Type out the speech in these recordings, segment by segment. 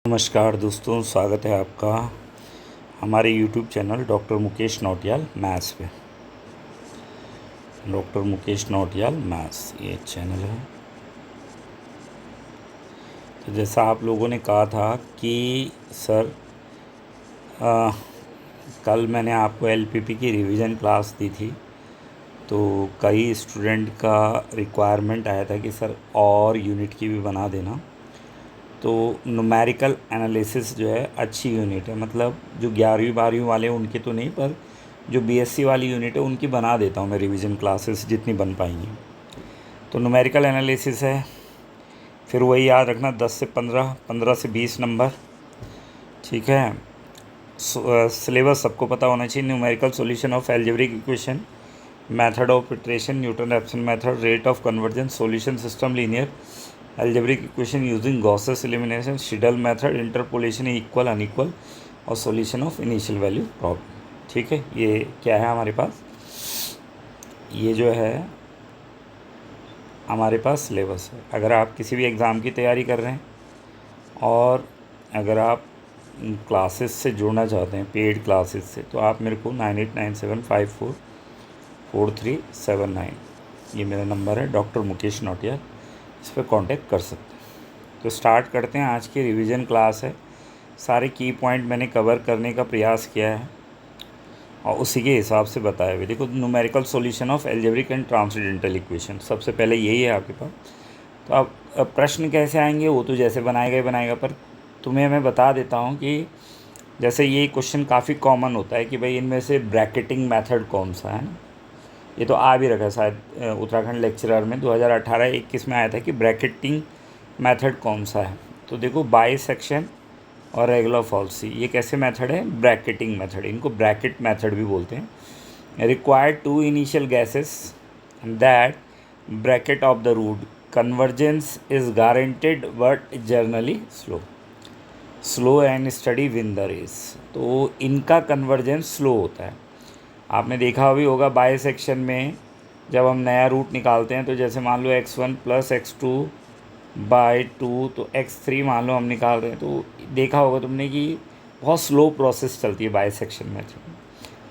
नमस्कार दोस्तों, स्वागत है आपका हमारे YouTube channel doctor Mukesh Nautiyal maths पे। डॉक्टर मुकेश नौटियाल मैथ्स ये चैनल है। तो जैसा आप लोगों ने कहा था कि सर कल मैंने आपको एलपीपी की रिवीजन क्लास दी थी, तो कई स्टूडेंट का रिक्वायरमेंट आया था कि सर और यूनिट की भी बना देना। तो न्यूमेरिकल एनालिसिस जो है अच्छी यूनिट है, मतलब जो 11वीं 12वीं वाले उनके तो नहीं, पर जो बीएससी वाली यूनिट है उनकी बना देता हूँ मैं रिवीजन क्लासेस जितनी बन पाएंगी। तो न्यूमेरिकल एनालिसिस है, फिर वही याद रखना 10 से 15, 15 से 20 नंबर, ठीक है। सिलेबस सबको पता होना चाहिए। Numerical solution of algebraic equation, method of iteration, Newton Raphson method, rate of convergence, solution system, linear algebraic equation using Gauss's elimination, Seidel method, interpolation, equal unequal और solution of initial value problem. ठीक है, ये क्या है हमारे पास, ये जो है हमारे पास सिलेबस है। अगर आप किसी भी एग्ज़ाम की तैयारी कर रहे हैं और अगर आप क्लासेस से जुड़ना चाहते हैं, पेड क्लासेस से, तो आप मेरे को 9897544379 ये मेरा नंबर है, डॉक्टर मुकेश नौटियाल, इस पर कांटेक्ट कर सकते हैं। तो स्टार्ट करते हैं। आज की रिवीजन क्लास है, सारे की पॉइंट मैंने कवर करने का प्रयास किया है और उसी के हिसाब से बताया हुआ। देखो, numerical solution of algebraic and transcendental equation, सबसे पहले यही है आपके पास। तो अब प्रश्न कैसे आएंगे वो तो जैसे बनाएगा ही बनाएगा, पर तुम्हें मैं बता देता हूँ कि जैसे ये क्वेश्चन काफ़ी कॉमन होता है कि भाई इनमें से ब्रैकेटिंग मेथड कौन सा है ना। ये तो आ भी रखा है शायद उत्तराखंड लेक्चरर में 2018-21 में आया था कि ब्रैकेटिंग मेथड कौन सा है। तो देखो, बाइसेक्शन और रेगुलर फॉल्सी, ये कैसे मेथड है, ब्रैकेटिंग मेथड, इनको ब्रैकेट मेथड भी बोलते हैं। Required 2 initial guesses that bracket of the root, convergence is guaranteed but generally slow and steady win the race. तो इनका कन्वर्जेंस स्लो होता है। आपने देखा भी होगा बाइसेक्शन में जब हम नया रूट निकालते हैं, तो जैसे मान लो x1 + x2/2, तो x3 मान लो हम निकाल रहे हैं, तो देखा होगा तुमने कि बहुत स्लो प्रोसेस चलती है बाइसेक्शन में।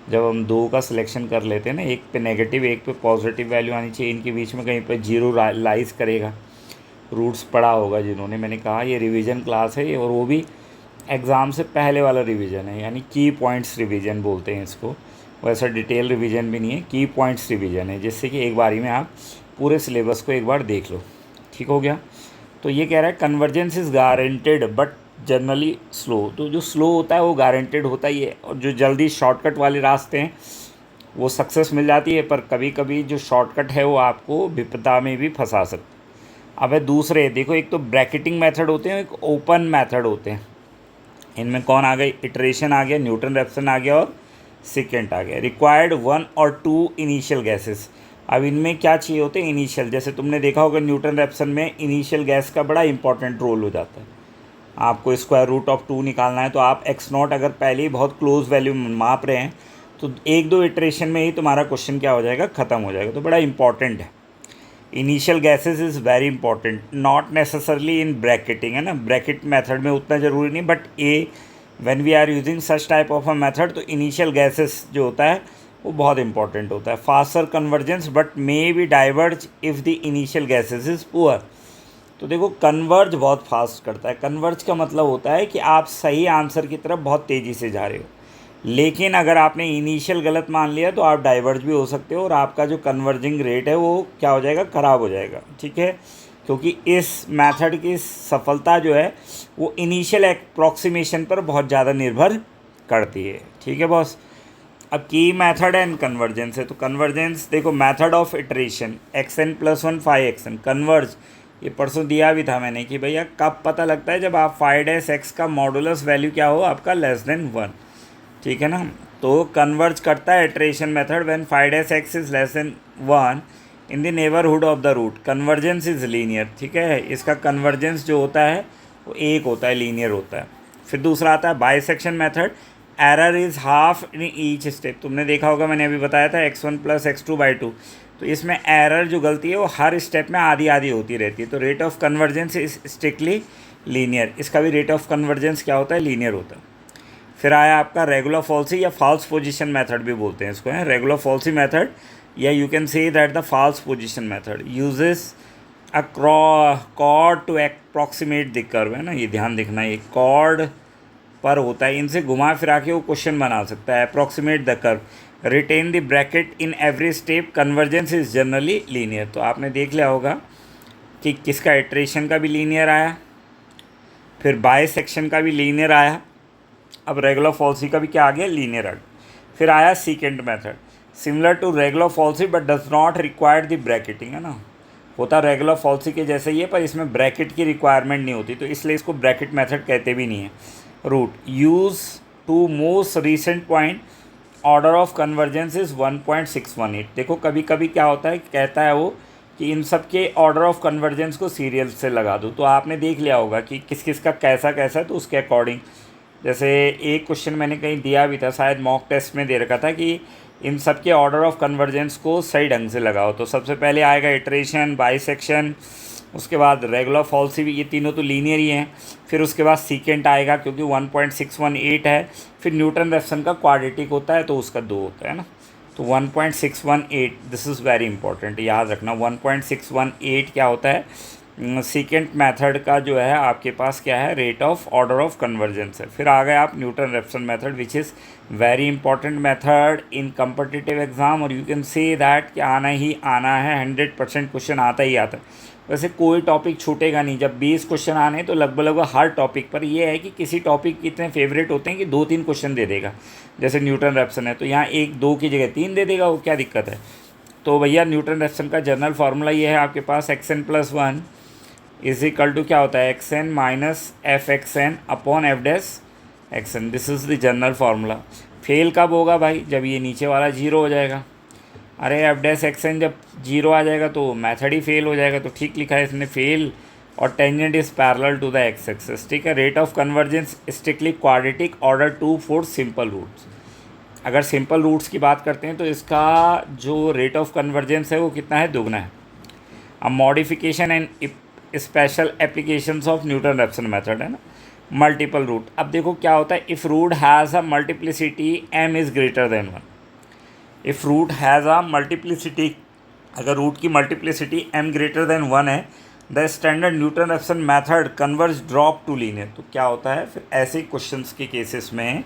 जब हम दो का सिलेक्शन कर लेते हैं ना, एक पे नेगेटिव एक पे पॉजिटिव वैल्यू आनी चाहिए, इनके बीच में कहीं पर जीरो लाइज करेगा। रूट्स पढ़ा होगा जिन्होंने, मैंने कहा ये रिवीजन क्लास है, और वो भी एग्ज़ाम से पहले वाला रिवीजन है, यानी की पॉइंट्स रिवीजन बोलते हैं इसको। वैसा डिटेल रिवीजन भी नहीं है, की पॉइंट्स रिवीजन है, जिससे कि एक बारी में आप पूरे सिलेबस को एक बार देख लो। ठीक हो गया। तो ये कह रहा है convergence is guaranteed but generally slow. तो जो स्लो होता है वो गारंटेड होता ही है, और जो जल्दी शॉर्टकट वाले रास्ते हैं वो सक्सेस मिल जाती है, पर कभी कभी जो शॉर्टकट है वो आपको विपदा में भी फंसा सकता है। अब है दूसरे, देखो, एक तो ब्रैकेटिंग मेथड होते हैं, एक ओपन मेथड होते हैं। इनमें कौन आ गई, इटरेशन आ गया, न्यूटन-रैप्सन आ गया और सेकेंड आ गया। रिक्वायर्ड 1 और 2 इनिशियल गैसेस। अब इनमें क्या चाहिए होते हैं, इनिशियल। जैसे तुमने देखा होगा न्यूटन-रैप्सन में इनिशियल गैस का बड़ा इंपॉर्टेंट रोल हो जाता है। आपको स्क्वायर रूट ऑफ 2 निकालना है, तो आप x0 अगर पहले ही बहुत क्लोज वैल्यू माप रहे हैं, तो 1-2 इटरेशन में ही तुम्हारा क्वेश्चन क्या हो जाएगा, ख़त्म हो जाएगा। तो बड़ा इंपॉर्टेंट है। Initial guesses is very important, not necessarily in bracketing, है ना। ब्रैकेट मेथड में उतना ज़रूरी नहीं, but when we are using such type of a method, तो इनिशियल गैसेस जो होता है वो बहुत इंपॉर्टेंट होता है। Faster convergence but maybe diverge if the initial guesses is poor. तो देखो, कन्वर्ज बहुत फास्ट करता है। कन्वर्ज का मतलब होता है कि आप सही आंसर की तरफ बहुत तेज़ी से जा रहे हो, लेकिन अगर आपने इनिशियल गलत मान लिया तो आप डाइवर्ज भी हो सकते हो, और आपका जो कन्वर्जिंग रेट है वो क्या हो जाएगा, ख़राब हो जाएगा। ठीक है, क्योंकि इस मेथड की सफलता जो है वो इनिशियल अप्रॉक्सीमेशन पर बहुत ज़्यादा निर्भर करती है। ठीक है बॉस। अब की मेथड एंड कन्वर्जेंस है, तो कन्वर्जेंस देखो, method of iteration xn+1 5xn converge, ये परसों दिया भी था मैंने कि भैया कब पता लगता है, जब आप 5x का मॉडुलस वैल्यू क्या हो आपका <1। ठीक है ना। तो कन्वर्ज करता है iteration method when 5x is <1 in the neighbourhood of the root, convergence is linear. ठीक है, इसका कन्वर्जेंस जो होता है वो एक होता है, लीनियर होता है। फिर दूसरा आता है bisection method, error is half in each step. तुमने देखा होगा, मैंने अभी बताया था x1 + x2/2, तो इसमें एरर जो गलती है वो हर स्टेप में आधी आधी होती रहती है। तो rate of convergence is strictly linear, इसका भी रेट ऑफ कन्वर्जेंस क्या होता है, लीनियर होता है। फिर आया आपका रेगुलर फॉल्सी या फॉल्स पोजीशन मेथड भी बोलते हैं इसको, है रेगुलर फॉल्सी मेथड, या you can say that the false position method uses a chord to approximate the curve, है ना, ये ध्यान देखना, ये कॉर्ड पर होता है, इनसे घुमा फिरा के वो क्वेश्चन बना सकता है। Approximate the curve, retain the bracket in every step, convergence is generally linear. तो आपने देख लिया होगा कि किसका इटरेशन का भी लीनियर आया, फिर बाय सेक्शन का भी लीनियर आया, अब रेगुलर फॉल्सी का भी क्या आ गया, लीनियर आ गया। फिर आया secant method, similar to regular falsi but does not required the bracketing, है ना, होता रेगुलर फॉल्सी के जैसे ही है पर इसमें ब्रैकेट की रिक्वायरमेंट नहीं होती, तो इसलिए इसको ब्रैकेट मेथड कहते भी नहीं है। Root, use two most recent point, order of convergence is 1.618। देखो कभी कभी क्या होता है, कहता है वो कि इन सब के ऑर्डर ऑफ कन्वर्जेंस को सीरियल से लगा दो, तो आपने देख लिया होगा कि किस किस का कैसा कैसा है, तो उसके अकॉर्डिंग, जैसे एक क्वेश्चन मैंने कहीं दिया भी था, शायद मॉक टेस्ट में दे रखा था कि इन सब के ऑर्डर ऑफ कन्वर्जेंस को सही ढंग से लगाओ। तो सबसे पहले आएगा इटरेशन, बाइसेक्शन, उसके बाद रेगुलर फॉल्सी भी, ये तीनों तो लीनियर ही हैं। फिर उसके बाद सीकेंट आएगा क्योंकि 1.618 है। फिर न्यूटन रेफसन का क्वाड्रेटिक होता है तो उसका 2 होता है ना, तो 1.618, दिस इज़ वेरी इंपॉर्टेंट, याद रखना 1.618 क्या होता है, सीकेंट मेथड का जो है आपके पास क्या है, rate of order of convergence है। फिर आ गए आप Newton Raphson method which is very important method in competitive exam, और यू कैन से दैट कि आना ही आना है, 100% क्वेश्चन आता ही आता है। वैसे कोई टॉपिक छूटेगा नहीं, जब 20 क्वेश्चन आने हैं तो लगभग हर टॉपिक पर, ये है कि किसी टॉपिक इतने फेवरेट होते हैं कि 2-3 क्वेश्चन दे देगा, जैसे न्यूटन रेफसन है तो यहाँ 1-2 की जगह 3 दे देगा, वो क्या दिक्कत है। तो भैया न्यूटन रेफसन का जनरल फार्मूला ये है आपके पास, xn+1 इज इक्वल टू क्या होता है, xn minus fxn upon f'(xn), this is the general formula. Fail कब होगा भाई, जब ये नीचे वाला 0 हो जाएगा। अरे f'(xn) जब 0 आ जाएगा तो मेथड ही फेल हो जाएगा, तो ठीक लिखा है इसने, फेल, और tangent is parallel to the X axis, ठीक है। Rate of convergence strictly quadratic, order 2 4 simple roots. अगर सिंपल रूट्स की बात करते हैं तो इसका जो रेट ऑफ कन्वर्जेंस है वो कितना है, दुगना है। अब modification and special applications of Newton Raphson method, है ना, मल्टीपल रूट। अब देखो क्या होता है, if root has a multiplicity m is greater than 1, if root has a multiplicity, अगर रूट की मल्टीप्लिसिटी m ग्रेटर देन 1 है, the standard Newton Raphson method converge drop to linear. तो क्या होता है फिर ऐसे क्वेश्चंस के केसेस में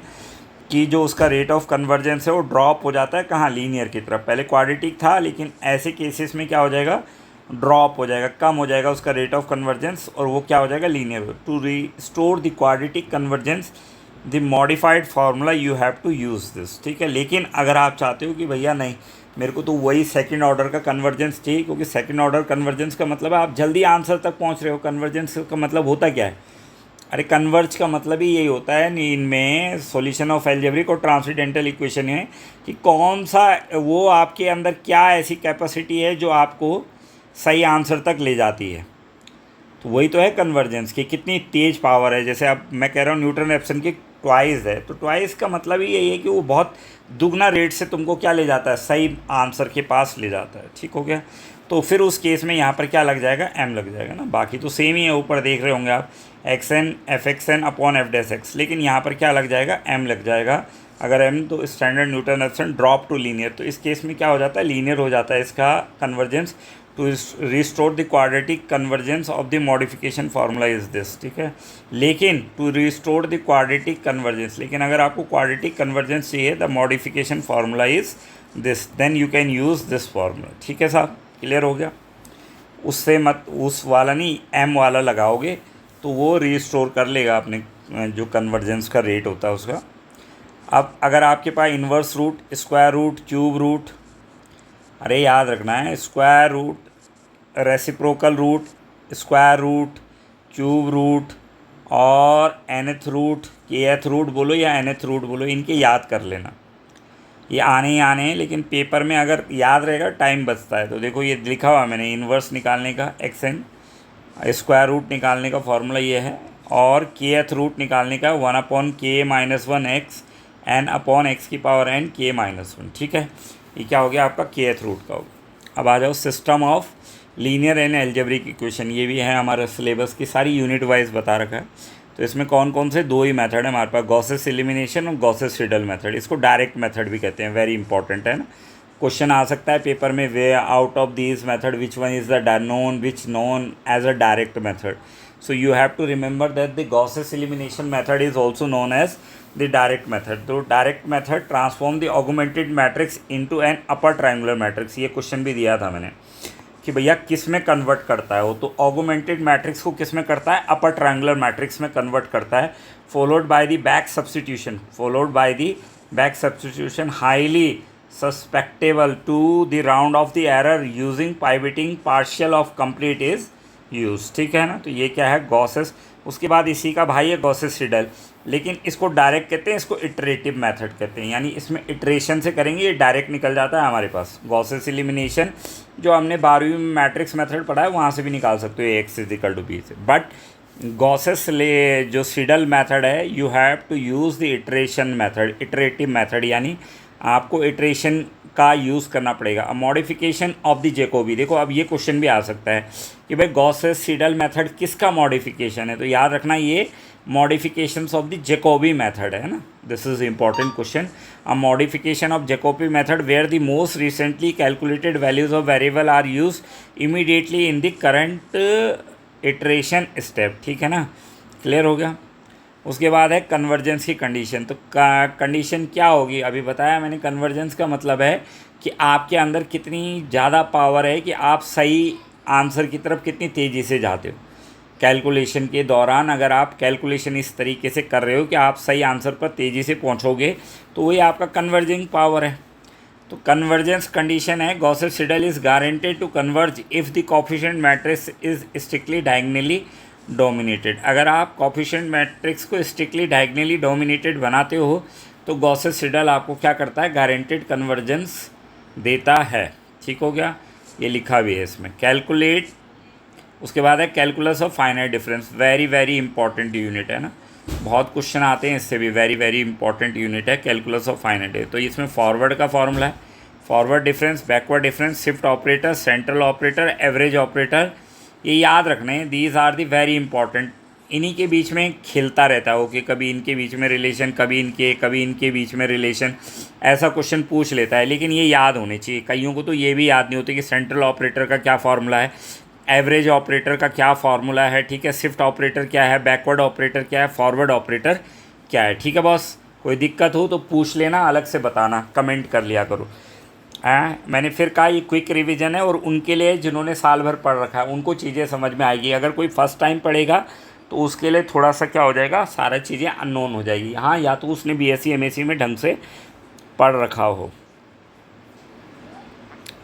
कि जो उसका रेट ऑफ कन्वर्जेंस है वो ड्रॉप हो जाता है कहाँ, लीनियर की तरफ। पहले क्वाड्रेटिक था लेकिन ऐसे केसेस में क्या हो जाएगा, ड्रॉप हो जाएगा, कम हो जाएगा उसका रेट ऑफ कन्वर्जेंस, और वो क्या हो जाएगा, linear. To restore the quadratic convergence the modified formula you have to use this, ठीक है। लेकिन अगर आप चाहते हो कि भैया नहीं, मेरे को तो वही सेकंड ऑर्डर का कन्वर्जेंस चाहिए, क्योंकि सेकंड ऑर्डर कन्वर्जेंस का मतलब है आप जल्दी आंसर तक पहुंच रहे हो। कन्वर्जेंस का मतलब होता क्या है, अरे कन्वर्ज का मतलब ही यही होता है, इनमें सॉल्यूशन ऑफ एल्जेब्रिक और ट्रांसेंडेंटल इक्वेशन है कि कौन सा वो आपके अंदर क्या ऐसी कैपेसिटी है जो आपको सही आंसर तक ले जाती है। तो वही तो है कन्वर्जेंस की, कितनी तेज़ पावर है। जैसे अब मैं कह रहा हूँ न्यूटन रेफसन की ट्वाइस है, तो ट्वाइस का मतलब ही यही है कि वो बहुत दुगना रेट से तुमको क्या ले जाता है, सही आंसर के पास ले जाता है, ठीक हो गया। तो फिर उस केस में यहाँ पर क्या लग जाएगा, m लग जाएगा ना, बाकी तो सेम ही है, ऊपर देख रहे होंगे आप xn fxn अपॉन f'(x), लेकिन यहाँ पर क्या लग जाएगा, m लग जाएगा। अगर m तो standard Newton Raphson drop to linear, तो इस केस में क्या हो जाता है, लीनियर हो जाता है इसका convergence. To restore the quadratic convergence of the modification formula is this, ठीक है। लेकिन to restore the quadratic convergence, लेकिन अगर आपको क्वाड्रेटिक कन्वर्जेंस चाहिए, the modification formula is this, then you can use this formula, ठीक है साहब, क्लियर हो गया। उससे मत उस वाला नहीं, m वाला लगाओगे तो वो रिस्टोर कर लेगा अपने जो कन्वर्जेंस का रेट होता है उसका। अब अगर आपके पास inverse root, square root, cube root, अरे याद रखना है, square root, reciprocal root, square root, cube root और nth रूट, kth रूट बोलो या nth रूट बोलो, इनके याद कर लेना, ये आने ही आने हैं। लेकिन पेपर में अगर याद रहेगा टाइम बचता है। तो देखो ये लिखा हुआ मैंने, इन्वर्स निकालने का xn, स्क्वायर रूट निकालने का फार्मूला ये है, और kth रूट निकालने का 1/k-1x n अपॉन x की पावर n k-1, ठीक है। ये क्या हो गया आपका kth रूट का हो गया। अब आ जाओ system of linear and algebraic equation, ये भी है हमारे सिलेबस की, सारी यूनिट वाइज बता रखा है। तो इसमें कौन कौन से 2 ही मेथड है हमारे पास, गॉसेस एलिमिनेशन और गॉसेस सिडल मेथड। इसको डायरेक्ट मेथड भी कहते हैं, वेरी इंपॉर्टेंट है ना। क्वेश्चन आ सकता है पेपर में, way out of these method which one is the known which known as a direct method. So you have to remember that the Gaussian elimination method is also known as the direct method. तो direct method transform the augmented matrix into an upper triangular matrix। ये question भी दिया था मैंने कि भैया किस में कन्वर्ट करता है वो, तो ऑगमेंटेड मैट्रिक्स को किस में करता है, अपर ट्रायंगुलर मैट्रिक्स में कन्वर्ट करता है। Followed by the back substitution, followed by the back substitution highly susceptible to the round off the error using pivoting partial of complete is use. ठीक है ना, तो ये क्या है, गॉसेस। उसके बाद इसी का भाई है गॉसेस सिडल, लेकिन इसको डायरेक्ट कहते हैं, इसको इटरेटिव मेथड कहते हैं, यानी इसमें इटरेशन से करेंगे, ये डायरेक्ट निकल जाता है हमारे पास। गॉसेस एलिमिनेशन जो हमने 12वीं में मैट्रिक्स मेथड पढ़ा है वहाँ से भी निकाल सकते हो X is equal to B से। बट गॉसेस ले जो सिडल मेथड है, you have to use the iteration method, iterative method, यानी आपको इटरेशन का यूज़ करना पड़ेगा। A modification of the Jacobi, देखो अब ये क्वेश्चन भी आ सकता है कि भाई गॉसेस सिडल मेथड किसका मॉडिफिकेशन है, तो याद रखना ये modifications of the Jacobi method है ना। This is important question. A modification of Jacobi method where the most recently calculated values of variable are use immediately in the current iteration step. ठीक है ना, क्लियर हो गया। उसके बाद है कन्वर्जेंस की कंडीशन। तो कंडीशन क्या होगी, अभी बताया मैंने। कन्वर्जेंस का मतलब है कि आपके अंदर कितनी ज़्यादा पावर है कि आप सही आंसर की तरफ कितनी तेज़ी से जाते हो। कैलकुलेशन के दौरान अगर आप कैलकुलेशन इस तरीके से कर रहे हो कि आप सही आंसर पर तेज़ी से पहुंचोगे, तो वही आपका कन्वर्जिंग पावर है। तो कन्वर्जेंस कंडीशन है, Gauss's Seidel is guaranteed to converge if the coefficient matrix is strictly diagonally dominated. अगर आप कोएफिशिएंट मैट्रिक्स को स्ट्रिक्टली डायगोनली डोमिनेटेड बनाते हो तो गॉसेस सिडल आपको क्या करता है, गारंटेड कन्वर्जेंस देता है। ठीक हो गया, ये लिखा भी है इसमें। कैलकुलेट, उसके बाद है calculus of finite difference, very very important unit है ना, बहुत क्वेश्चन आते हैं इससे भी, वेरी वेरी इंपॉर्टेंट यूनिट है कैलकुलस ऑफ फाइनाइट। तो इसमें फॉरवर्ड का फॉर्मूला है, forward difference, backward difference, shift operator, central operator, average operator, ये याद रखने हैं। These are the very important. इन्हीं के बीच में खेलता रहता है ओके, कभी इनके बीच में रिलेशन, कभी इनके बीच में रिलेशन, ऐसा क्वेश्चन पूछ लेता है। लेकिन ये याद होने चाहिए, कईयों को तो ये भी याद नहीं होती कि सेंट्रल ऑपरेटर का क्या फार्मूला है, एवरेज ऑपरेटर का क्या फार्मूला है, ठीक है, शिफ्ट ऑपरेटर क्या है, बैकवर्ड ऑपरेटर क्या है, फॉरवर्ड ऑपरेटर क्या है। ठीक है बॉस, कोई दिक्कत हो तो पूछ लेना, अलग से बताना, कमेंट कर लिया करो। मैंने फिर कहा ये क्विक रिवीजन है और उनके लिए जिन्होंने साल भर पढ़ रखा है उनको चीज़ें समझ में आएगी। अगर कोई फर्स्ट टाइम पढ़ेगा तो उसके लिए थोड़ा सा क्या हो जाएगा, सारा चीज़ें अननोन हो जाएगी। हाँ, या तो उसने बीएससी एमएससी में ढंग से पढ़ रखा हो।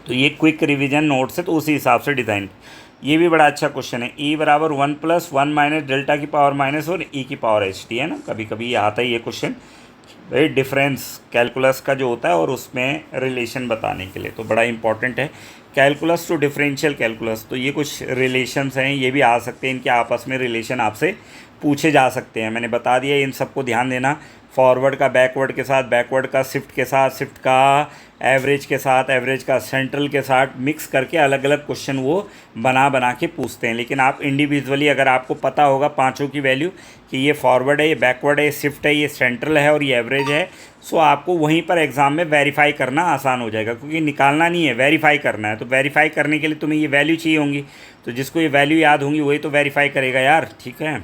तो ये क्विक रिवीजन नोट्स है, तो उसी हिसाब से डिज़ाइन। ये भी बड़ा अच्छा क्वेश्चन है। ई बराबर 1 + 1 माइनस डेल्टा की पावर माइनस और ई की पावर एच टी है ना, कभी कभी ये आता है ये क्वेश्चन, भाई डिफरेंस कैलकुलस का जो होता है और उसमें रिलेशन बताने के लिए, तो बड़ा इंपॉर्टेंट है। कैलकुलस टू डिफरेंशियल कैलकुलस, तो ये कुछ रिलेशंस हैं, ये भी आ सकते हैं, इनके आपस में रिलेशन आपसे पूछे जा सकते हैं। मैंने बता दिया, इन सबको ध्यान देना। फॉरवर्ड का बैकवर्ड के साथ, बैकवर्ड का शिफ्ट के साथ, शिफ्ट का एवरेज के साथ, एवरेज का सेंट्रल के साथ मिक्स करके अलग अलग क्वेश्चन वो बना के पूछते हैं। लेकिन आप इंडिविजुअली अगर आपको पता होगा पांचों की वैल्यू कि ये फॉरवर्ड है, ये बैकवर्ड है, ये शिफ्ट है, ये सेंट्रल है और ये एवरेज है, सो आपको वहीं पर एग्ज़ाम में वेरीफाई करना आसान हो जाएगा, क्योंकि निकालना नहीं है, वेरीफाई करना है। तो वेरीफाई करने के लिए तुम्हें ये वैल्यू चाहिए होंगी, तो जिसको ये वैल्यू याद होंगी वही तो वेरीफाई करेगा यार। ठीक है,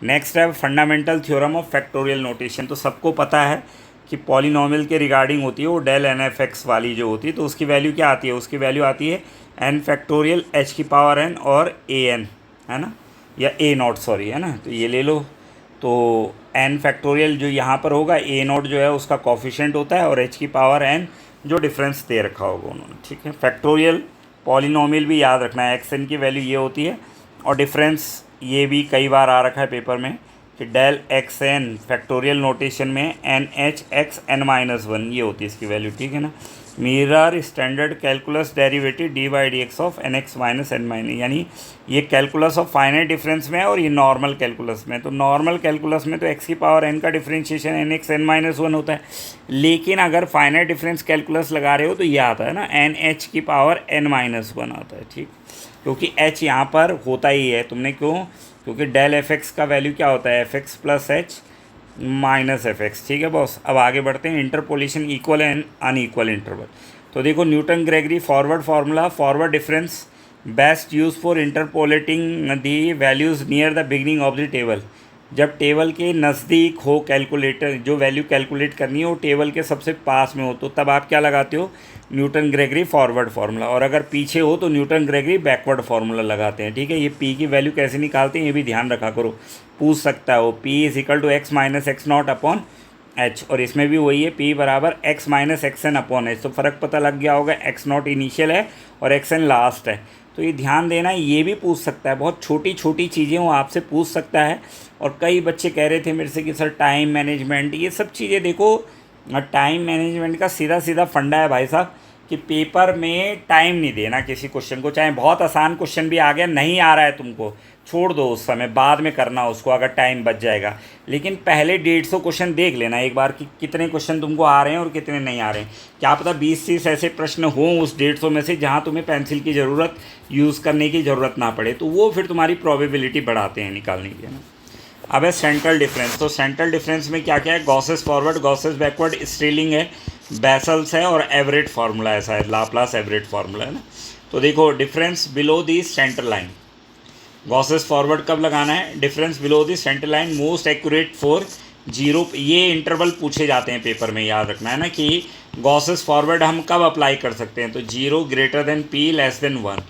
नेक्स्ट है fundamental theorem of factorial notation. तो सबको पता है कि पॉलिनोमियल के रिगार्डिंग होती है वो डेल एन एफ एक्स वाली जो होती है, तो उसकी वैल्यू क्या आती है, उसकी वैल्यू आती है एन फैक्टोरियल एच की पावर एन और ए एन, है ना, या ए नॉट सॉरी, है ना। तो ये ले लो, तो एन फैक्टोरियल जो यहाँ पर होगा, ए नॉट जो है उसका कॉफिशेंट होता है और एच की पावर एन जो डिफरेंस दे रखा होगा उन्होंने। ठीक है, फैक्टोरियल पॉलिनोमियल भी याद रखना है, एक्स एन की वैल्यू ये होती है और डिफरेंस ये भी कई बार आ रखा है पेपर में कि del X N factorial notation में एन एच एक्स एन -1 ये होती है इसकी वैल्यू। ठीक है ना, mirror standard calculus derivative D by D X of N X minus N minus, यानी ये कैलकुलस ऑफ फाइनाइट डिफरेंस में है और ये नॉर्मल कैलकुलस में। तो नॉर्मल कैलकुलस में तो एक्स की पावर एन का differentiation N X N minus one होता है, लेकिन अगर फाइनाइट डिफरेंस कैलकुलस लगा रहे हो तो ये आता है ना एन एच की पावर एन माइनस वन आता है, ठीक, क्योंकि एच यहाँ पर होता ही है। तुमने क्यों, क्योंकि डेल एफ एक्स का वैल्यू क्या होता है, F x plus H minus F x. ठीक है बॉस, अब आगे बढ़ते हैं। Interpolation equal and unequal interval. तो देखो Newton Gregory forward formula, forward difference best use for interpolating the values near the beginning of the table. जब table के नज़दीक हो कैलकुलेटर, जो वैल्यू कैलकुलेट करनी है वो टेबल के सबसे पास में हो, तो तब आप क्या लगाते हो, न्यूटन ग्रेगरी फॉरवर्ड फार्मूला। और अगर पीछे हो तो न्यूटन ग्रेगरी बैकवर्ड फार्मूला लगाते हैं। ठीक है, ये पी की वैल्यू कैसे निकालते हैं ये भी ध्यान रखा करो, पूछ सकता है वो। P is equal to X minus X not upon H, और इसमें भी वही है, पी बराबर X minus X N upon H. तो फ़र्क पता लग गया होगा, एक्स नॉट इनिशियल है और एक्स एन लास्ट है। तो ये ध्यान देना, ये भी पूछ सकता है, बहुत छोटी छोटी चीज़ें वो आपसे पूछ सकता है। और कई बच्चे कह रहे थे मेरे से कि सर टाइम मैनेजमेंट, ये सब चीज़ें देखो, टाइम मैनेजमेंट का सीधा सीधा फंडा है भाई साहब, कि पेपर में टाइम नहीं देना किसी क्वेश्चन को। चाहे बहुत आसान क्वेश्चन भी आ गया, नहीं आ रहा है तुमको, छोड़ दो उस समय, बाद में करना उसको अगर टाइम बच जाएगा। लेकिन पहले 150 क्वेश्चन देख लेना एक बार कि कितने क्वेश्चन तुमको आ रहे हैं और कितने नहीं आ रहे हैं। क्या पता 20-30 ऐसे प्रश्न हों उस 150 में से जहाँ तुम्हें पेंसिल की ज़रूरत, यूज़ करने की ज़रूरत ना पड़े, तो वो फिर तुम्हारी प्रोबेबिलिटी बढ़ाते हैं निकालने की, है ना। अब है सेंट्रल डिफरेंस। तो सेंट्रल डिफरेंस में क्या क्या है, Gauss's forward, Gauss's backward, Sterling है, बेसल्स है और एवरेट फार्मूला है, शायद लाप्लास एवरेट फार्मूला है ना। तो देखो difference below the centre line, Gauss's forward कब लगाना है, difference below the centre line most accurate for zero. ये इंटरवल पूछे जाते हैं पेपर में, याद रखना है ना, कि गॉसेस फॉरवर्ड हम कब अप्लाई कर सकते हैं, तो 0 greater than P less than 1।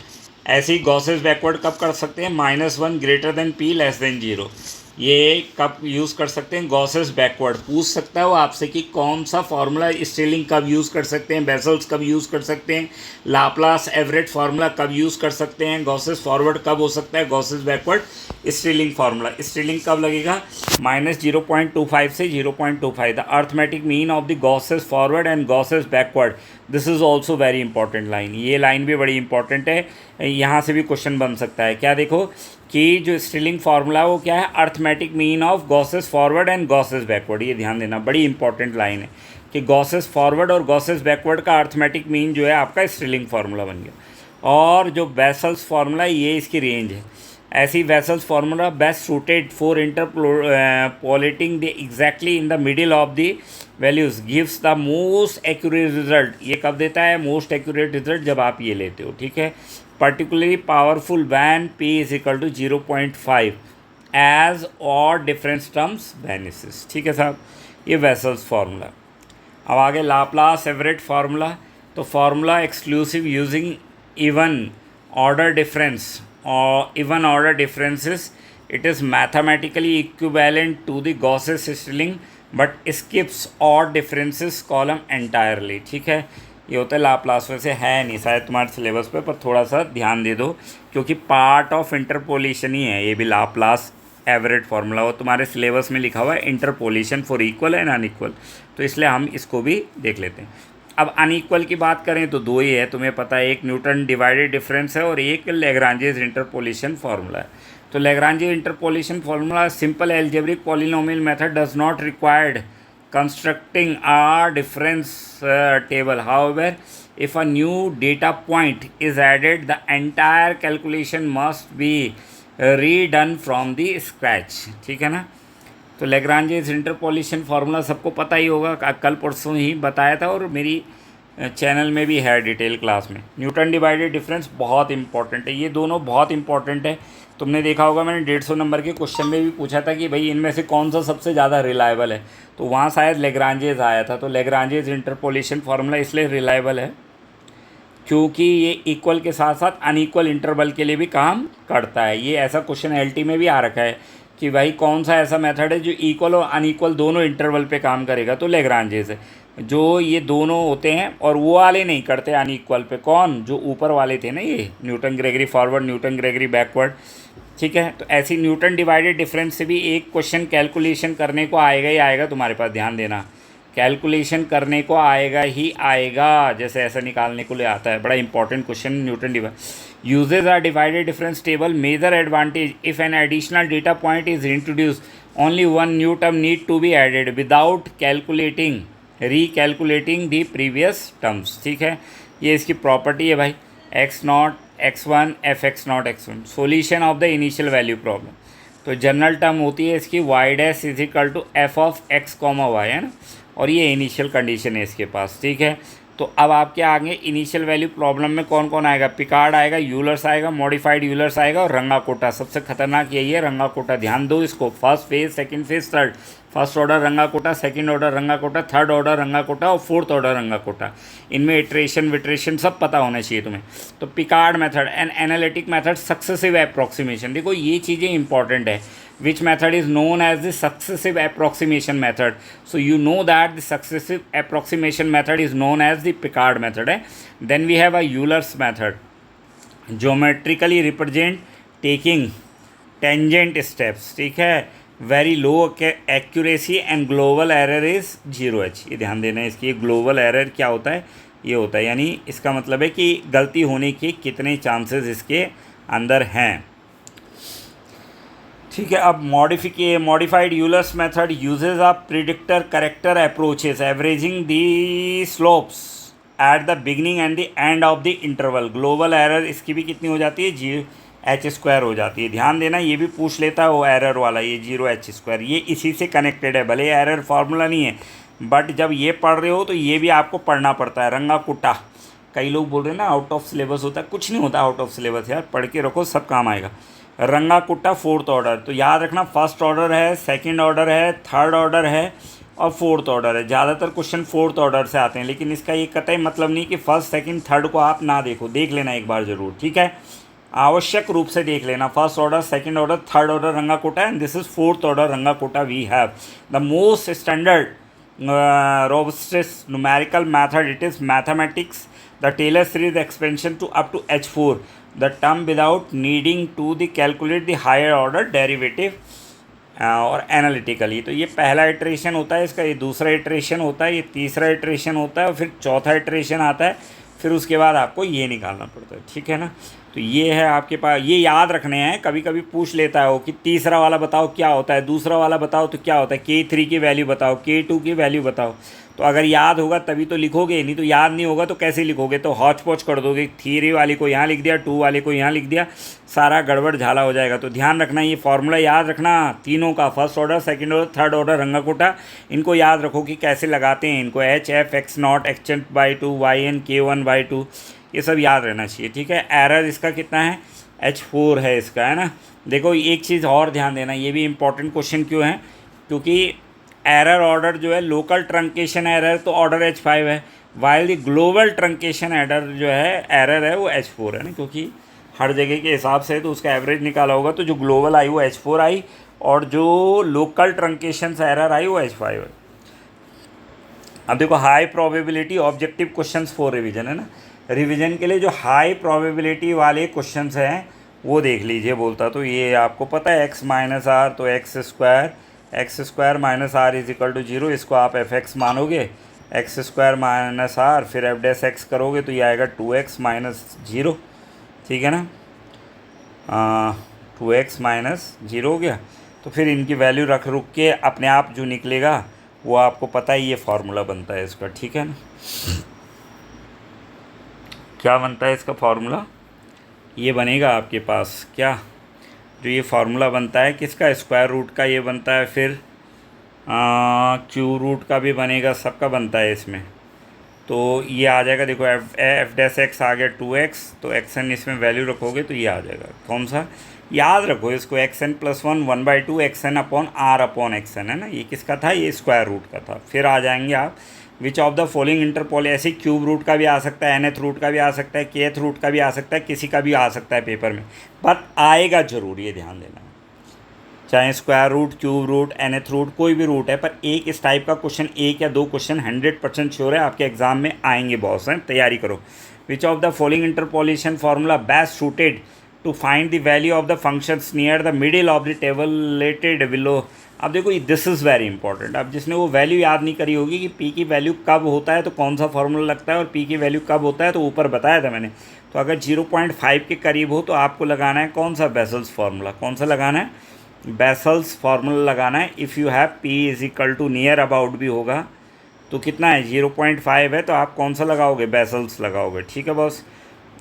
ऐसे ही गॉसेस बैकवर्ड कब कर सकते हैं, -1 greater than P less than 0। ये कब यूज़ कर सकते हैं, गॉसेस बैकवर्ड। पूछ सकता है वो आपसे कि कौन सा फार्मूला, स्टेलिंग कब यूज़ कर सकते हैं, बेसल्स कब यूज़ कर सकते हैं, लाप्लास एवरेट फार्मूला कब यूज़ कर सकते हैं, गॉसेस फॉरवर्ड कब हो सकता है, Gauss's backward, Stirling formula. Stirling कब लगेगा, -0.25 से 0.25। The arithmetic mean of the Gauss's forward and Gauss's backward, this is also very important line. ये लाइन भी बड़ी इंपॉर्टेंट है, यहाँ से भी क्वेश्चन बन सकता है। क्या देखो कि जो स्टेलिंग फार्मूला वो क्या है, arithmetic mean of Gauss's forward and Gauss's backward. ये ध्यान देना, बड़ी इंपॉर्टेंट लाइन है कि गॉसेस फॉरवर्ड और गॉसेस बैकवर्ड का अर्थमेटिक मीन जो है आपका स्टेलिंग फार्मूला बन गया। और जो बेसल्स फार्मूला, ये इसकी रेंज है। ऐसी vessels formula best suited for interpolating the exactly in the middle of the values gives the most accurate result. ये कब देता है मोस्ट एक्यूरेट रिजल्ट, जब आप ये लेते हो। ठीक है, particularly powerful when p is equal to 0.5 as odd difference terms vanishes। ठीक है साहब, ये वेसल्स फार्मूला। अब आगे लाप्लास एवरेट फार्मूला। तो formula exclusive using even order difference और even order differences, it is mathematically equivalent to the Gauss's Stirling but skips odd differences column entirely. ठीक है, ये होता है लाप्लास। वैसे है नहीं शायद तुम्हारे सिलेबस पे, पर थोड़ा सा ध्यान दे दो क्योंकि पार्ट ऑफ इंटरपोलेशन ही है ये भी, लाप्लास एवरेट फार्मूला। वो तुम्हारे सिलेबस में लिखा हुआ है interpolation for equal and unequal, तो इसलिए हम इसको भी देख लेते हैं। अब अनइक्वल की बात करें तो दो ही है, तुम्हें पता है, एक न्यूटन डिवाइडेड डिफरेंस है और एक लैग्रांजेस इंटरपोलेशन फार्मूला है। तो Lagrange interpolation formula, simple algebraic polynomial method does not required constructing a difference table. However, if a new data point is added, the entire calculation must be redone from the scratch। ठीक है ना। तो Lagrange's interpolation formula सबको पता ही होगा, कल परसों ही बताया था और मेरी चैनल में भी है डिटेल क्लास में। न्यूटन डिवाइडेड डिफरेंस बहुत इंपॉर्टेंट है, ये दोनों बहुत इंपॉर्टेंट है। तुमने देखा होगा मैंने 150 नंबर के क्वेश्चन में भी पूछा था कि भाई इनमें से कौन सा सबसे ज़्यादा रिलायबल है, तो वहाँ शायद लैग्रांजेस आया था। तो लैग्रांजेस इंटरपोलेशन फार्मूला इसलिए रिलायबल है क्योंकि ये इक्वल के साथ साथ अनइक्वल इंटरवल के लिए भी काम करता है। ये ऐसा क्वेश्चन एलटी में भी आ रखा है कि भाई कौन सा ऐसा मेथड है जो इक्वल और अनइक्वल दोनों इंटरवल पे काम करेगा, तो लैग्रांजेस है। जो ये दोनों होते हैं और वो वाले नहीं करते अनइक्वल पे, कौन, जो ऊपर वाले थे ना, ये Newton Gregory forward, Newton Gregory backward. ठीक है, तो ऐसी न्यूटन डिवाइडेड डिफरेंस से भी एक क्वेश्चन कैलकुलेशन करने को आएगा ही आएगा तुम्हारे पास, ध्यान देना। कैलकुलेशन करने को आएगा ही आएगा, जैसे ऐसा निकालने को ले आता है। बड़ा important question, Newton divide uses are divided difference table, major advantage if an additional data point is introduce only one new term need to be added without calculating recalculating the previous terms. ठीक है, ये इसकी property है भाई, x not x one f x not x one. Solution of the initial value problem, तो general term होती है इसकी y dash is equal to F of x comma Y, है ना, और ये इनिशियल कंडीशन है इसके पास। ठीक है, तो अब आपके आगे इनिशियल वैल्यू प्रॉब्लम में कौन कौन आएगा, पिकार्ड आएगा, यूलर्स आएगा, मॉडिफाइड यूलर्स आएगा और रंगाकोटा। सबसे खतरनाक यही है रंगाकोटा, ध्यान दो इसको। First phase, second phase, third, first order Runge Kutta, second order Runge Kutta, third order Runge Kutta और फोर्थ ऑर्डर रंगाकोटा। इनमें इटरेशन विटरेशन सब पता होना चाहिए तुम्हें। तो Picard method and analytic method, successive approximation, देखो ये चीज़ें इंपॉर्टेंट है। which method is known as the successive approximation method? So you know that the successive approximation method is known as the Picard method. Then we have a Euler's method, geometrically represent taking tangent steps. ठीक है, very low accuracy and global error is 0h। ये ध्यान देना है, इसकी global error क्या होता है, ये होता है, यानी इसका मतलब है कि गलती होने के कितने चांसेस इसके अंदर हैं। ठीक है, अब modified Euler's method usage a predictor character approaches averaging the slopes at the beginning and the end of the interval. Global error इसकी भी कितनी हो जाती है, 0h² हो जाती है। ध्यान देना, ये भी पूछ लेता है वो एरर वाला, ये 0h², ये इसी से कनेक्टेड है। भले एरर फार्मूला नहीं है, बट जब ये पढ़ रहे हो तो ये भी आपको पढ़ना पड़ता है। रंगाकुटा, कई लोग बोल रहे हैं ना आउट ऑफ सिलेबस होता है, कुछ नहीं होता आउट ऑफ सिलेबस यार, पढ़ के रखो सब काम आएगा। रंगाकुटा फोर्थ ऑर्डर, तो याद रखना फर्स्ट ऑर्डर है, सेकंड ऑर्डर है, थर्ड ऑर्डर है और फोर्थ ऑर्डर है। ज़्यादातर क्वेश्चन फोर्थ ऑर्डर से आते हैं, लेकिन इसका ये कतई मतलब नहीं कि फर्स्ट सेकंड थर्ड को आप ना देखो, देख लेना एक बार ज़रूर। ठीक है, आवश्यक रूप से देख लेना, first order, second order, third order Runge Kutta and this is fourth order Runge Kutta. We have the most standard robust numerical method. It is mathematics, the Taylor series expansion to up to h4, the term without needing to the calculate the higher order derivative और analytically. तो ये पहला iteration होता है इसका, ये दूसरा iteration होता है, ये तीसरा इटरेशन होता है और फिर चौथा इटरेशन आता है, फिर उसके बाद आपको ये निकालना पड़ता है। ठीक है ना, तो ये है आपके पास, ये याद रखने हैं। कभी कभी पूछ लेता है वो कि तीसरा वाला बताओ क्या होता है, दूसरा वाला बताओ तो क्या होता है, K3 की वैल्यू बताओ, K2 की वैल्यू बताओ। तो अगर याद होगा तभी तो लिखोगे, नहीं तो याद नहीं होगा तो कैसे लिखोगे, तो हौच पौच कर दोगे, थ्री वाली को यहाँ लिख दिया, 2 वाले को यहाँ लिख दिया, सारा गड़बड़ झाला हो जाएगा। तो ध्यान रखना, ये फार्मूला याद रखना तीनों का, first order, second order, third order Runge Kutta, इनको याद रखो कि कैसे लगाते हैं इनको, HF x0 x/2 yn k1/2, ये सब याद रहना चाहिए। ठीक है, एरर इसका कितना है, h4 है इसका, है ना। देखो एक चीज़ और ध्यान देना, ये भी इंपॉर्टेंट क्वेश्चन क्यों है, क्योंकि एरर ऑर्डर जो है, लोकल ट्रंकेशन एरर तो ऑर्डर h5 है, while the global truncation error जो है, एरर है वो h4 है ना, क्योंकि हर जगह के हिसाब से तो उसका एवरेज निकाला होगा, तो जो ग्लोबल आई वो h4 आई और जो लोकल ट्रंकेशन एरर आई वो h5 है। अब देखो high probability objective questions for revision, है ना, रिवीजन के लिए जो हाई प्रोबेबिलिटी वाले क्वेश्चंस हैं वो देख लीजिए। बोलता तो ये आपको पता है x माइनस आर, तो x² minus r is equal to 0, इसको आप fx मानोगे, x² माइनस आर, फिर f' करोगे तो ये आएगा 2x माइनस 0। ठीक है ना, 2x माइनस 0 हो गया। तो फिर इनकी वैल्यू रख रुक के अपने आप जो निकलेगा वो आपको पता है, ये फार्मूला बनता है इसका। ठीक है ना, क्या बनता है इसका फार्मूला, ये बनेगा आपके पास क्या, जो ये फार्मूला बनता है किसका, स्क्वायर रूट का ये बनता है, फिर क्यू रूट का भी बनेगा, सबका बनता है इसमें। तो ये आ जाएगा, देखो f' आ गया 2x, तो xn इसमें वैल्यू रखोगे तो ये आ जाएगा, कौन सा, याद रखो इसको, xn+1 1/2 xn/r/xn, है ना। ये किसका था, ये स्क्वायर रूट का था। फिर आ जाएंगे आप which of the following interpol, ऐसे क्यूब रूट का भी आ सकता है, nth रूट का भी आ सकता है, kth रूट का भी आ सकता है, किसी का भी आ सकता है पेपर में, पर आएगा जरूर, ये ध्यान देना। चाहे square root, cube root, nth root, कोई भी रूट है, पर एक इस टाइप का क्वेश्चन, एक या दो क्वेश्चन 100% श्योर है आपके एग्जाम में आएंगे, बहुत हैं, तैयारी करो। विच of the following interpolation formula best suited to find the value of the functions near the middle of the tabulated below अब देखो दिस इज़ वेरी इंपॉर्टेंट। अब जिसने वो वैल्यू याद नहीं करी होगी कि पी की वैल्यू कब होता है तो कौन सा फॉर्मूला लगता है और पी की वैल्यू कब होता है तो ऊपर बताया था मैंने। तो अगर 0.5 के करीब हो तो आपको लगाना है कौन सा, बेसल्स फार्मूला। कौन सा लगाना है, बेसल्स फार्मूला लगाना है। If you have p is equal to near about भी होगा तो कितना है 0.5 है तो आप कौन सा लगाओगे, बेसल्स लगाओगे। ठीक है बॉस।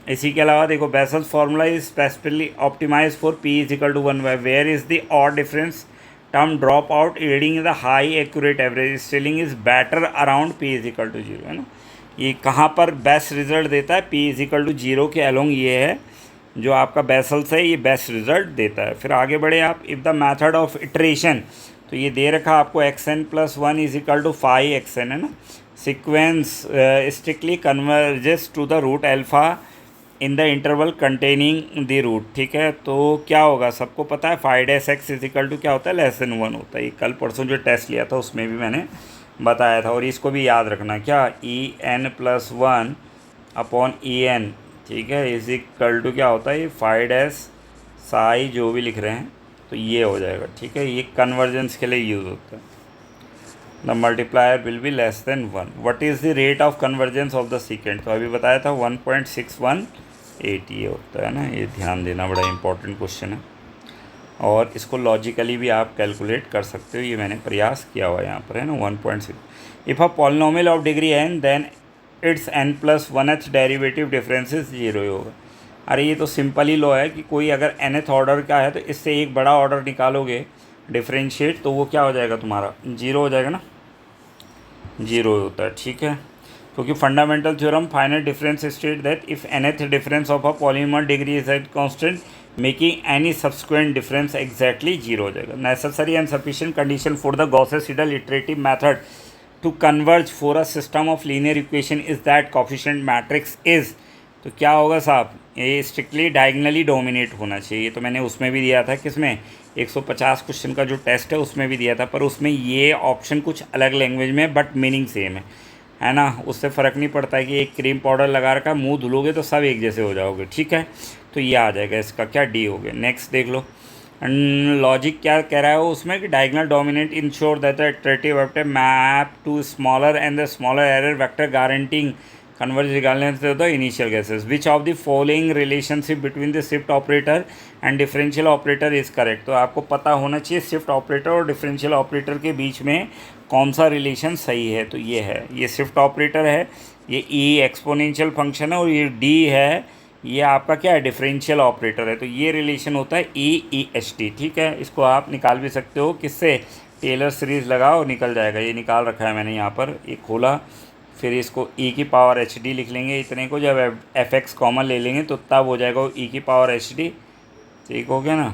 इसी के अलावा देखो Bessel's formula is specifically optimize for p is equal to 1 by where is the odd difference term drop out reading the high accurate average Stirling is better around p is equal to 0, है ना। ये कहाँ पर best result देता है, P is equal to 0 के along ये है जो आपका बेसल्स है, ये बेस्ट रिजल्ट देता है। फिर आगे बढ़े आप, if the method of iteration, तो ये दे रखा आपको xn+1 is equal to 5xn, है ना। Sequence strictly converges to the root alpha in the interval containing the root. ठीक है, तो क्या होगा सबको पता है 5-x इज इक्वल टू क्या होता है, <1 होता है। ये कल परसों जो टेस्ट लिया था उसमें भी मैंने बताया था। और इसको भी याद रखना क्या, en+1 अपॉन en, ठीक है, इज इक्वल टू क्या होता है, ये 5 साई जो भी लिख रहे हैं तो ये हो जाएगा। ठीक है, ये कन्वर्जेंस के लिए यूज़ होता है। The multiplier will be <1। What is the rate of convergence of the सीकेंड, तो अभी बताया था 1.618 ये होता है ना। ये ध्यान देना, बड़ा इंपॉर्टेंट क्वेश्चन है और इसको लॉजिकली भी आप कैलकुलेट कर सकते हो। ये मैंने प्रयास किया हुआ है यहाँ पर, है ना। 1.6 if a polynomial of degree n then its n+1th derivative difference is 0 होगा। अरे ये तो सिंपल ही लॉ है कि कोई अगर nth ऑर्डर का है तो इससे एक बड़ा ऑर्डर निकालोगे डिफरेंशिएट तो वो क्या हो जाएगा तुम्हारा, 0 हो जाएगा ना, 0 होता है। ठीक है, क्योंकि fundamental theorem finite difference state that if nth difference of a polymer degree is at constant making any subsequent difference exactly 0 हो जाएगा। Necessary and sufficient condition for the Gauss Seidel iterative method to converge for a system of linear equation is that coefficient matrix is, तो क्या होगा साहब, ये strictly diagonally dominate होना चाहिए। ये तो मैंने उसमें भी दिया था, किसमें 150 क्वेश्चन का जो टेस्ट है उसमें भी दिया था, पर उसमें ये ऑप्शन कुछ अलग लैंग्वेज में बट मीनिंग सेम है ना। उससे फ़र्क नहीं पड़ता है कि एक क्रीम पाउडर लगा रखा, मुंह धुलोगे तो सब एक जैसे हो जाओगे। ठीक है, तो ये आ जाएगा, इसका क्या डी हो गया। नेक्स्ट देख लो, लॉजिक क्या कह रहा है वो उसमें कि diagonal dominate ensure that the iterative vector map to smaller and the smaller error vector guaranteeing converge regardless of the initial guesses. Which of the following relationship between the shift operator and differential operator is correct? तो आपको पता होना चाहिए shift operator और differential operator के बीच में कौन सा रिलेशन सही है। तो ये है, ये शिफ्ट ऑपरेटर है, ये ई एक्सपोनेंशियल फंक्शन है और ये डी है, ये आपका क्या है, डिफरेंशियल ऑपरेटर है। तो ये रिलेशन होता है EEST। ठीक है, इसको आप निकाल भी सकते हो किससे, टेलर सीरीज़ लगाओ निकल जाएगा। ये निकाल रखा है मैंने यहाँ पर, ये खोला, फिर इसको e⁻HD लिख लेंगे इतने को, जब fx कॉमन ले लेंगे तो तब हो जाएगा वो e⁻HD। ठीक हो गया ना।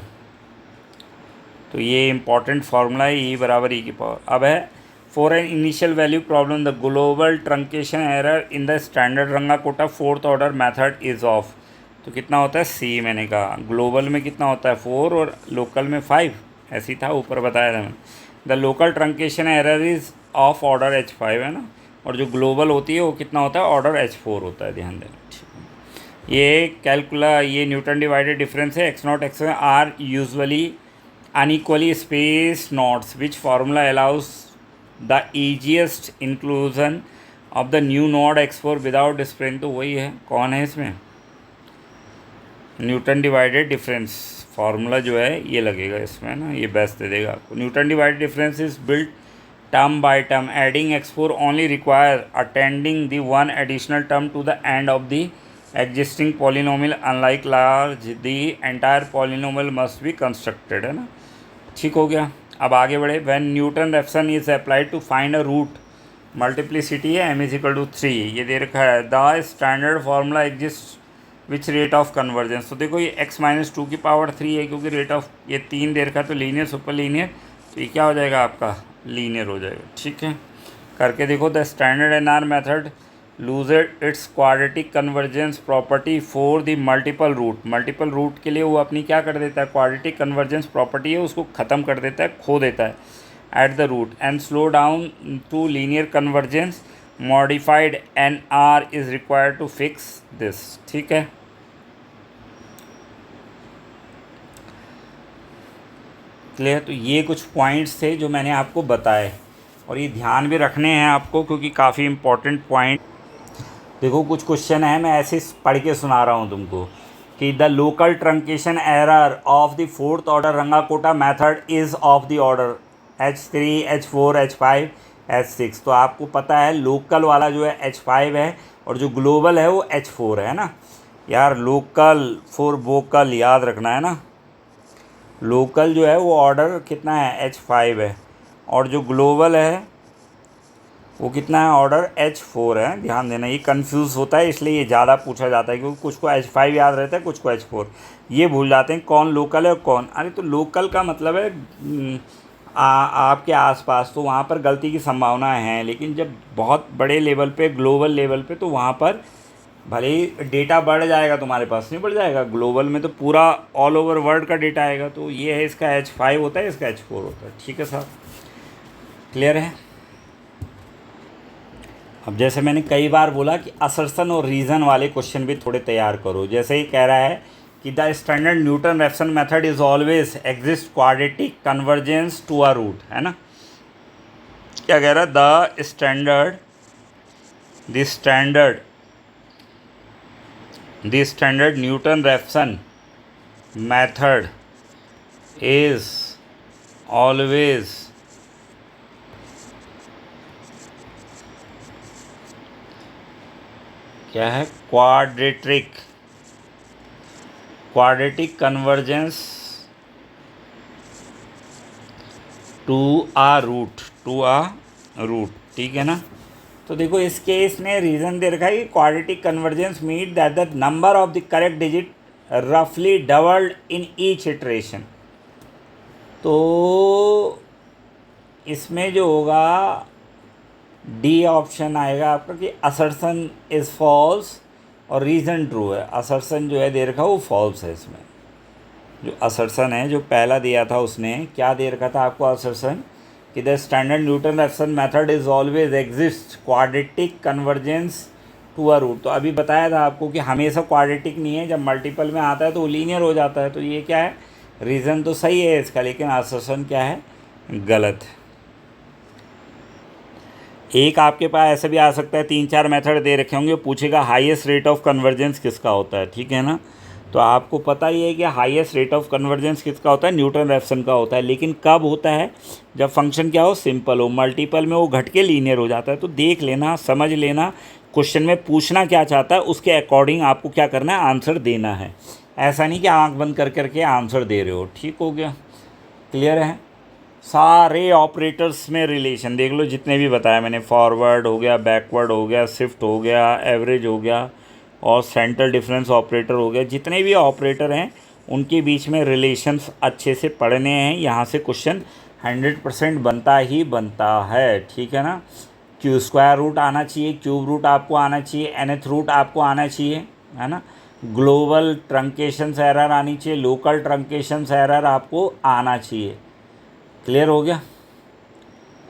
तो ये इंपॉर्टेंट फार्मूला है, e बराबर e⁻। अब है for an initial value problem the global truncation error in the standard Runge Kutta fourth order method is of, तो कितना होता है c, मैंने कहा ग्लोबल में कितना होता है 4 और लोकल में 5, ऐसे ही था ऊपर बताया था मैंने। The local truncation error is of order H5, है ना, और जो ग्लोबल होती है वो कितना होता है, ऑर्डर H4 होता है, ध्यान देना। ये न्यूटन डिवाइडेड डिफरेंस है, x0 x1 are usually unequally space nodes which formula allows the easiest inclusion of the new node x4 without disruption, तो वही है, कौन है इसमें, न्यूटन डिवाइडेड डिफरेंस फार्मूला जो है ये लगेगा इसमें ना, ये बेस्ट दे देगा आपको। Newton divided difference is built term by term, adding x4 only require attending the one additional term to the end of the existing polynomial, unlike large the entire polynomial must be constructed, है ना। ठीक हो गया, अब आगे बढ़े। when Newton Raphson is applied to find a root, multiplicity है m is equal to 3, ये दे रखा है। The standard formula exist which rate of convergence, तो देखो ये x-2 है क्योंकि रेट ऑफ ये 3 दे रखा है, तो लीनियर सुपर लीनियर, तो ये क्या हो जाएगा आपका, लीनियर हो जाएगा। ठीक है, करके देखो। The standard NR method loosed its quadratic convergence property for the multiple root, multiple root के लिए वो अपनी क्या कर देता है, क्वाड्रेटिक कन्वर्जेंस प्रॉपर्टी है उसको ख़त्म कर देता है, खो देता है at the root, and slow down to linear convergence. Modified NR is required to fix this. ठीक है, क्लियर। तो ये कुछ पॉइंट्स थे जो मैंने आपको बताए, और ये ध्यान भी रखने हैं आपको क्योंकि काफ़ी इंपॉर्टेंट पॉइंट। देखो कुछ क्वेश्चन है, मैं ऐसे पढ़ के सुना रहा हूँ तुमको कि the local truncation error of the fourth order Runge Kutta method is of the order H3 H4 H5 H6। तो आपको पता है लोकल वाला जो है H5 है और जो ग्लोबल है वो H4 है ना यार। लोकल फॉर वोकल याद रखना है ना। लोकल जो है वो ऑर्डर कितना है H5 है, और जो ग्लोबल है वो कितना है ऑर्डर H4 है। ध्यान देना, ये कंफ्यूज होता है इसलिए ये ज़्यादा पूछा जाता है क्योंकि कुछ को H5 याद रहता है, कुछ को H4। ये भूल जाते हैं कौन लोकल है और कौन। अरे तो लोकल का मतलब है आपके आसपास, तो वहाँ पर गलती की संभावनाएं हैं, लेकिन जब बहुत बड़े लेवल पे ग्लोबल लेवल पे तो वहाँ पर भले ही डेटा बढ़ जाएगा, तुम्हारे पास नहीं बढ़ जाएगा। ग्लोबल में तो पूरा ऑल ओवर वर्ल्ड का डेटा आएगा। तो ये है इसका H5 होता है, इसका H4 होता है। ठीक है साहब, क्लियर है। अब जैसे मैंने कई बार बोला कि असर्शन और रीज़न वाले क्वेश्चन भी थोड़े तैयार करो। जैसे ही कह रहा है कि the standard Newton Raphson method is always exist quadratic convergence to a root, है ना। क्या कह रहा है, the standard Newton Raphson method is always क्या है, quadratic convergence to a root. ठीक है ना। तो देखो इस केस में रीज़न दे रखा है कि quadratic convergence mean that the number of the correct digit रफली डबल्ड इन ईच इटरेशन। तो इसमें जो होगा डी ऑप्शन आएगा आपका कि असर्शन इज़ फॉल्स और रीज़न ट्रू है। असर्शन जो है दे रखा वो फॉल्स है। इसमें जो असर्शन है जो पहला दिया था उसने क्या दे रखा था आपको असर्शन कि the standard Newton Raphson method is always exist quadratic convergence to a root. तो अभी बताया था आपको कि हमेशा क्वाड्रेटिक नहीं है, जब मल्टीपल में आता है तो वो लीनियर हो जाता है। तो ये क्या है, रीज़न तो सही है इसका, लेकिन असर्शन क्या है, गलत है। एक आपके पास ऐसे भी आ सकता है, 3-4 मेथड दे रखे होंगे, पूछेगा हाईएस्ट रेट ऑफ कन्वर्जेंस किसका होता है। ठीक है ना। तो आपको पता ही है कि हाईएस्ट रेट ऑफ कन्वर्जेंस किसका होता है, न्यूटन रेफसन का होता है। लेकिन कब होता है, जब फंक्शन क्या हो, सिंपल हो। मल्टीपल में वो घट के लीनियर हो जाता है। तो देख लेना, समझ लेना, क्वेश्चन में पूछना क्या चाहता है उसके अकॉर्डिंग आपको क्या करना है, आंसर देना है। ऐसा नहीं कि आंख बंद कर करके आंसर दे रहे हो। ठीक हो गया, क्लियर है। सारे ऑपरेटर्स में रिलेशन देख लो, जितने भी बताया मैंने, फॉरवर्ड हो गया, बैकवर्ड हो गया, शिफ्ट हो गया, एवरेज हो गया और सेंट्रल डिफरेंस ऑपरेटर हो गया। जितने भी ऑपरेटर हैं उनके बीच में रिलेशंस अच्छे से पढ़ने हैं। यहाँ से क्वेश्चन 100% बनता ही बनता है। ठीक है ना। क्यू स्क्वायर रूट आना चाहिए, क्यूब रूट आपको आना चाहिए, nth रूट आपको आना चाहिए, है ना। ग्लोबल ट्रंकेशंस एरर आनी चाहिए, लोकल ट्रंकेशंस एरर आपको आना चाहिए। क्लियर हो गया,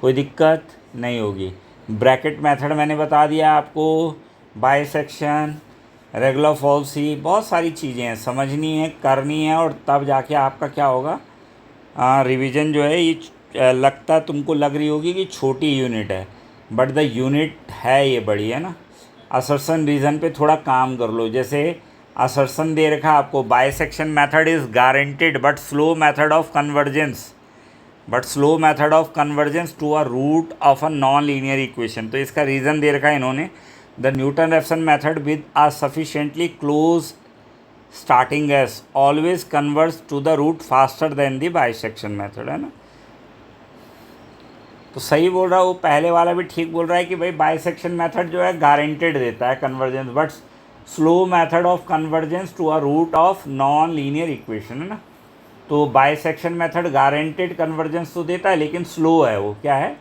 कोई दिक्कत नहीं होगी। ब्रैकेट मेथड मैंने बता दिया आपको, बाइसेक्शन, रेगुलर फॉल्सी, बहुत सारी चीज़ें हैं, समझनी है, करनी है, और तब जाके आपका क्या होगा, रिवीजन जो है ये लगता तुमको लग रही होगी कि छोटी यूनिट है, बट द यूनिट है ये बड़ी, है ना। असर्शन रीज़न पे थोड़ा काम कर लो। जैसे असर्शन दे रखा आपको, bisection method is guaranteed but slow method of convergence to a root of a non linear equation. तो इसका रीज़न दे रखा है इन्होंने, the Newton Raphson method with a sufficiently close starting as always converse to the root faster than the bisection method, है ना। तो सही बोल रहा है वो, पहले वाला भी ठीक बोल रहा है कि भाई बाइसेक्शन मेथड जो है गारंटेड देता है convergence, but slow method of convergence to a root of non linear equation, है ना। तो बाइसेक्शन मेथड गारंटेड कन्वर्जेंस तो देता है, लेकिन स्लो है वो, क्या है,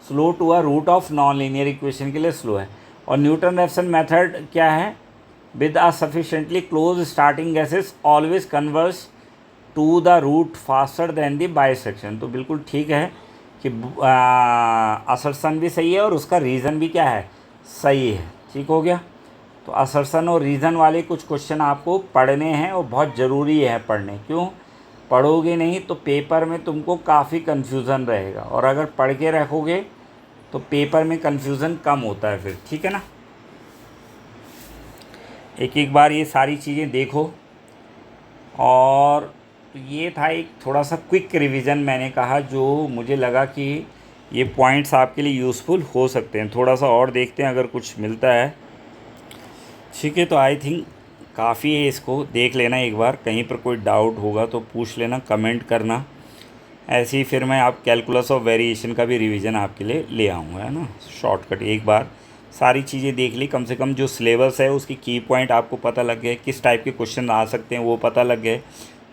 slow to a root of non linear equation के लिए स्लो है। और न्यूटन रेफसन मेथड क्या है, with a sufficiently close starting guesses always converse to the root faster than the bisection. तो बिल्कुल ठीक है कि असर्शन भी सही है और उसका रीज़न भी क्या है, सही है। ठीक हो गया। तो असर्शन और रीज़न वाले कुछ क्वेश्चन आपको पढ़ने हैं और बहुत ज़रूरी है पढ़ने। क्यों, पढ़ोगे नहीं तो पेपर में तुमको काफ़ी कन्फ्यूज़न रहेगा, और अगर पढ़ के रखोगे तो पेपर में कन्फ्यूज़न कम होता है फिर, ठीक है ना। एक एक बार ये सारी चीज़ें देखो। और तो ये था एक थोड़ा सा क्विक रिवीजन, मैंने कहा जो मुझे लगा कि ये पॉइंट्स आपके लिए यूज़फुल हो सकते हैं। थोड़ा सा और देखते हैं अगर कुछ मिलता है, ठीक है। तो आई थिंक काफ़ी है, इसको देख लेना एक बार, कहीं पर कोई डाउट होगा तो पूछ लेना, कमेंट करना। ऐसे ही फिर मैं आप कैलकुलस ऑफ वेरिएशन का भी रिवीजन आपके लिए ले आऊँगा, है ना। शॉर्टकट एक बार सारी चीज़ें देख ली, कम से कम जो सिलेबस है उसकी की पॉइंट आपको पता लग गए, किस टाइप के क्वेश्चन आ सकते हैं वो पता लग गए,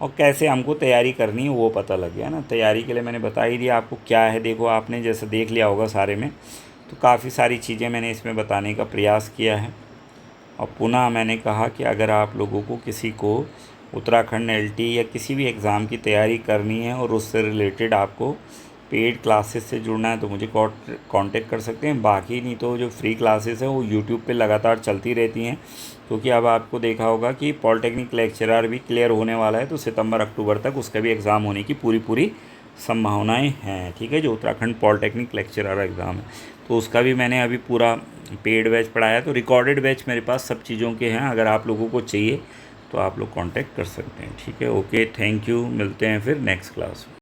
और कैसे हमको तैयारी करनी है वो पता लग गया ना। तैयारी के लिए मैंने बता ही दिया आपको क्या है, देखो आपने जैसे देख लिया होगा सारे में, तो काफ़ी सारी चीज़ें मैंने इसमें बताने का प्रयास किया है। और पुनः मैंने कहा कि अगर आप लोगों को किसी को उत्तराखंड एलटी या किसी भी एग्ज़ाम की तैयारी करनी है और उससे रिलेटेड आपको पेड क्लासेस से जुड़ना है तो मुझे कांटेक्ट कर सकते हैं। बाकी नहीं तो जो फ्री क्लासेस हैं वो यूट्यूब पे लगातार चलती रहती हैं, क्योंकि अब आपको देखा होगा कि पॉलिटेक्निक लेक्चरर भी क्लियर होने वाला है, तो सितंबर अक्टूबर तक उसका भी एग्ज़ाम होने की पूरी संभावनाएं हैं, ठीक है। जो उत्तराखंड पॉलिटेक्निक लेक्चरर एग्ज़ाम है तो उसका भी मैंने अभी पूरा पेड बैच पढ़ाया, तो रिकॉर्डेड बैच मेरे पास सब चीज़ों के हैं। अगर आप लोगों को चाहिए तो आप लोग कांटेक्ट कर सकते हैं, ठीक है। ओके, थैंक यू, मिलते हैं फिर नेक्स्ट क्लास में।